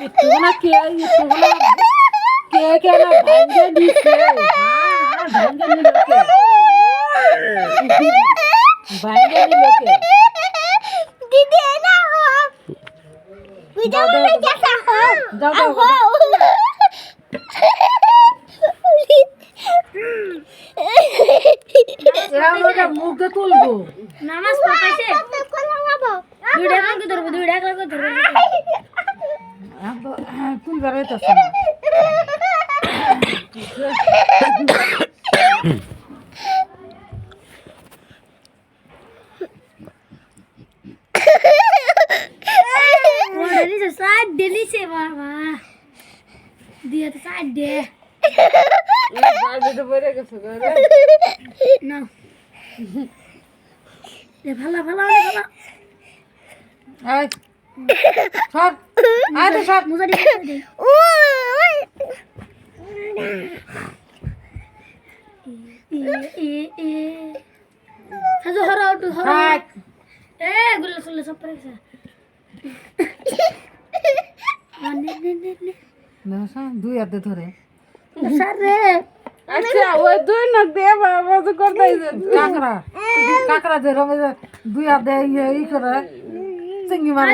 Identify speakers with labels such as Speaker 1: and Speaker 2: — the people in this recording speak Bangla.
Speaker 1: একটু না কে কেন ভাঙ্গে দিছে ভাঙ্গে নিল কে ভাঙ্গে নিল কে
Speaker 2: दीदी है ना हो वीडियो में कैसा हो
Speaker 1: जाओ এরা মুখে তুলবো
Speaker 2: নামাজ পড়াইছে দুই টাকা করে ধরবে
Speaker 1: তুলবার হইতেছে না
Speaker 2: डेली से बाबा दिया तो साइड दे ना ये भला
Speaker 1: এই সর আয় তো সর
Speaker 2: मुझे दे ए हाजो हरा आउट हरा
Speaker 1: থাক
Speaker 2: ए गुल्ला सब पर से ने
Speaker 1: না দুই হাতে ধরে
Speaker 2: सारे
Speaker 1: আচ্ছা ওই দুই নখ দিয়ে বাবা তো করতেইছে কাকড়া যে রমে দুই হাতে ই করে চিংড়ি মারে